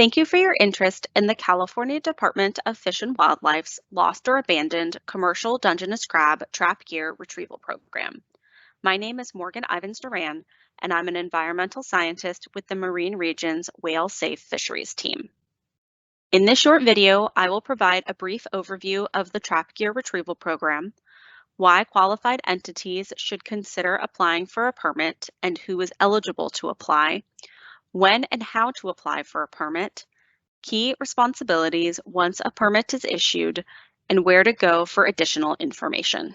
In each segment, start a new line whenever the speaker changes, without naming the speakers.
Thank you for your interest in the California Department of Fish and Wildlife's Lost or Abandoned Commercial Dungeness Crab Trap Gear Retrieval Program. My name is Morgan Ivins-Duran, and I'm an environmental scientist with the Marine Region's Whale Safe Fisheries team. In this short video, I will provide a brief overview of the Trap Gear Retrieval Program, why qualified entities should consider applying for a permit and who is eligible to apply, when and how to apply for a permit, key responsibilities once a permit is issued, and where to go for additional information.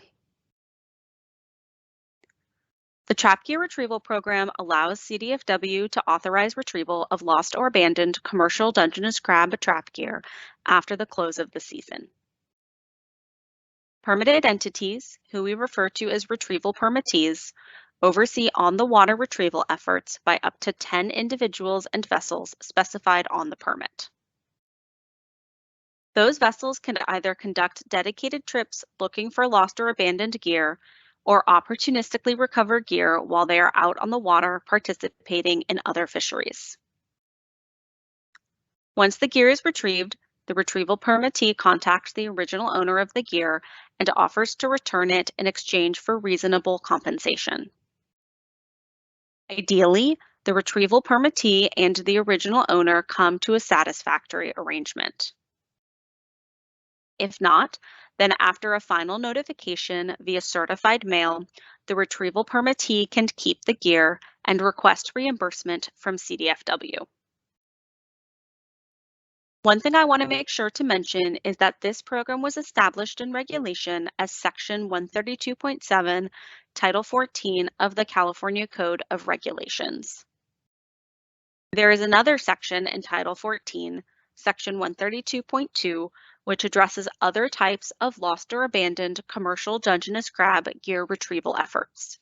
The Trap Gear Retrieval Program allows CDFW to authorize retrieval of lost or abandoned commercial Dungeness crab trap gear after the close of the season. Permitted entities, who we refer to as retrieval permittees, oversee on-the-water retrieval efforts by up to 10 individuals and vessels specified on the permit. Those vessels can either conduct dedicated trips looking for lost or abandoned gear or opportunistically recover gear while they are out on the water participating in other fisheries. Once the gear is retrieved, the retrieval permittee contacts the original owner of the gear and offers to return it in exchange for reasonable compensation. Ideally, the retrieval permittee and the original owner come to a satisfactory arrangement. If not, then after a final notification via certified mail, the retrieval permittee can keep the gear and request reimbursement from CDFW. One thing I want to make sure to mention is that this program was established in regulation as Section 132.7, Title 14 of the California Code of Regulations. There is another section in Title 14, Section 132.2, which addresses other types of lost or abandoned commercial Dungeness crab gear retrieval efforts.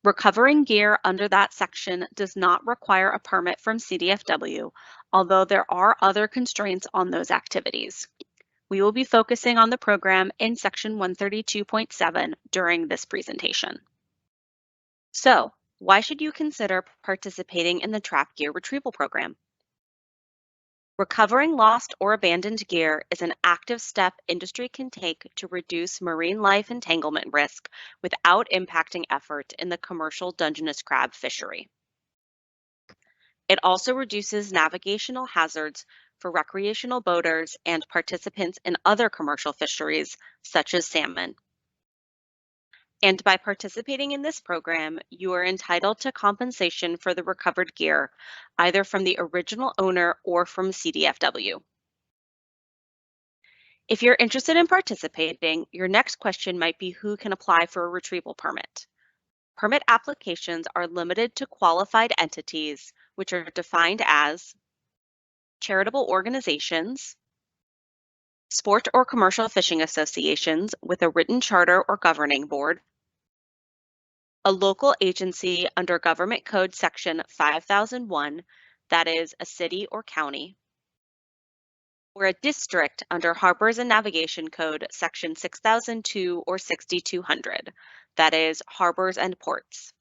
Recovering gear under that section does not require a permit from CDFW, although there are other constraints on those activities. We will be focusing on the program in Section 132.7 during this presentation. So, why should you consider participating in the Trap Gear Retrieval Program? Recovering lost or abandoned gear is an active step industry can take to reduce marine life entanglement risk without impacting effort in the commercial Dungeness crab fishery. It also reduces navigational hazards for recreational boaters and participants in other commercial fisheries, such as salmon. And by participating in this program, you are entitled to compensation for the recovered gear, either from the original owner or from CDFW. If you're interested in participating, your next question might be who can apply for a retrieval permit. Permit applications are limited to qualified entities, which are defined as charitable organizations, sport or commercial fishing associations with a written charter or governing board, a local agency under Government Code Section 5001, that is a city or county, or a district under Harbors and Navigation Code Section 6002 or 6200, that is harbors and ports.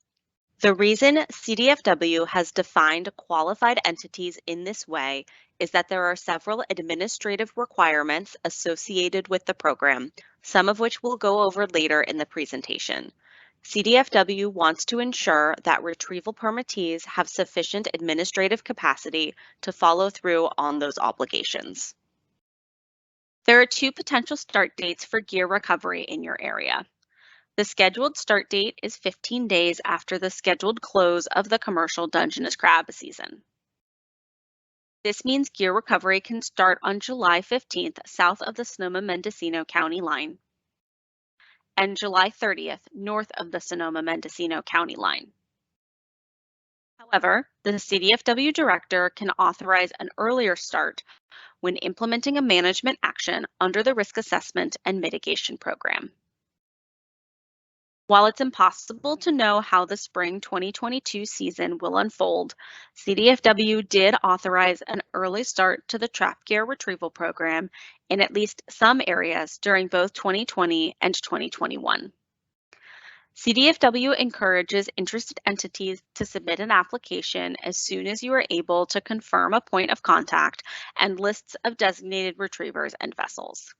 The reason CDFW has defined qualified entities in this way is that there are several administrative requirements associated with the program, some of which we'll go over later in the presentation. CDFW wants to ensure that retrieval permittees have sufficient administrative capacity to follow through on those obligations. There are two potential start dates for gear recovery in your area. The scheduled start date is 15 days after the scheduled close of the commercial Dungeness crab season. This means gear recovery can start on July 15th south of the Sonoma-Mendocino County line and July 30th north of the Sonoma-Mendocino County line. However, the CDFW director can authorize an earlier start when implementing a management action under the Risk Assessment and Mitigation Program. While it's impossible to know how the spring 2022 season will unfold, CDFW did authorize an early start to the Trap Gear Retrieval Program in at least some areas during both 2020 and 2021. CDFW encourages interested entities to submit an application as soon as you are able to confirm a point of contact and lists of designated retrievers and vessels.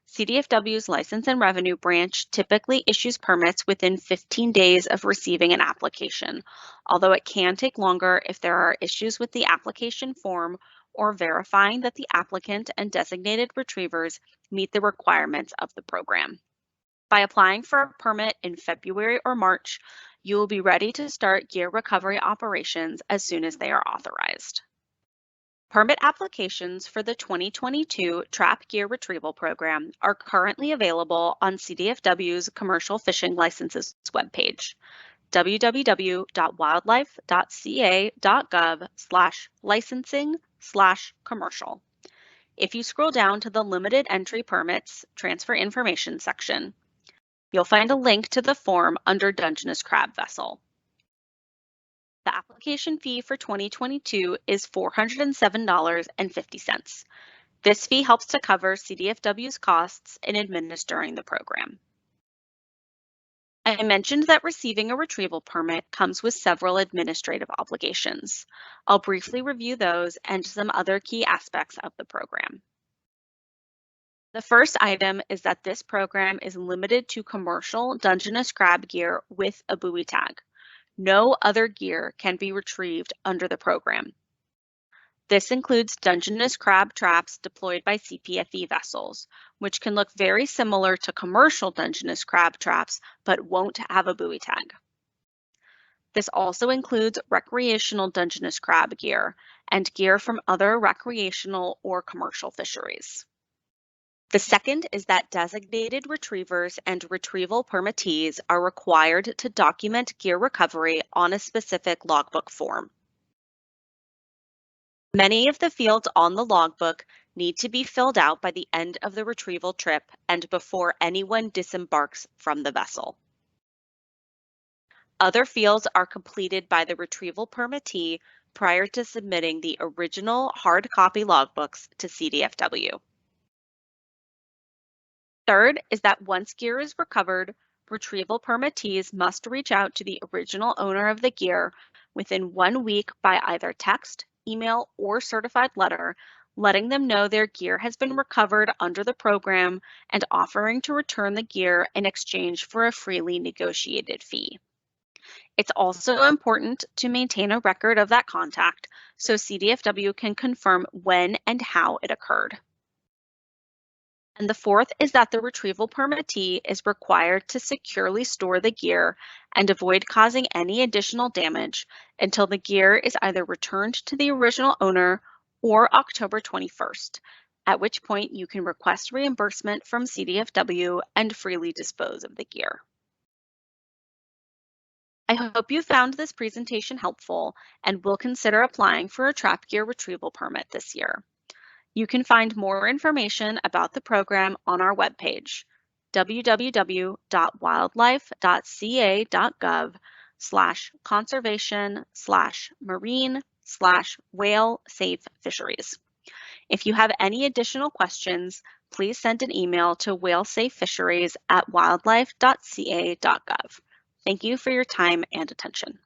CDFW's License and Revenue Branch typically issues permits within 15 days of receiving an application, although it can take longer if there are issues with the application form or verifying that the applicant and designated retrievers meet the requirements of the program. By applying for a permit in February or March, you will be ready to start gear recovery operations as soon as they are authorized. Permit applications for the 2022 Trap Gear Retrieval Program are currently available on CDFW's Commercial Fishing Licenses webpage, www.wildlife.ca.gov/licensing/commercial. If you scroll down to the Limited Entry Permits Transfer Information section, you'll find a link to the form under Dungeness crab vessel. The application fee for 2022 is $407.50. This fee helps to cover CDFW's costs in administering the program. I mentioned that receiving a retrieval permit comes with several administrative obligations. I'll briefly review those and some other key aspects of the program. The first item is that this program is limited to commercial Dungeness crab gear with a buoy tag. No other gear can be retrieved under the program. This includes Dungeness crab traps deployed by CPFE vessels, which can look very similar to commercial Dungeness crab traps, but won't have a buoy tag. This also includes recreational Dungeness crab gear and gear from other recreational or commercial fisheries. The second is that designated retrievers and retrieval permittees are required to document gear recovery on a specific logbook form. Many of the fields on the logbook need to be filled out by the end of the retrieval trip and before anyone disembarks from the vessel. Other fields are completed by the retrieval permittee prior to submitting the original hard copy logbooks to CDFW. Third is that once gear is recovered, retrieval permittees must reach out to the original owner of the gear within 1 week by either text, email, or certified letter, letting them know their gear has been recovered under the program and offering to return the gear in exchange for a freely negotiated fee. It's also important to maintain a record of that contact so CDFW can confirm when and how it occurred. And the fourth is that the retrieval permittee is required to securely store the gear and avoid causing any additional damage until the gear is either returned to the original owner or October 21st, at which point you can request reimbursement from CDFW and freely dispose of the gear. I hope you found this presentation helpful and will consider applying for a trap gear retrieval permit this year. You can find more information about the program on our webpage, www.wildlife.ca.gov/conservation/marine/whale safe fisheries. If you have any additional questions, please send an email to whalesafefisheries@wildlife.ca.gov. Thank you for your time and attention.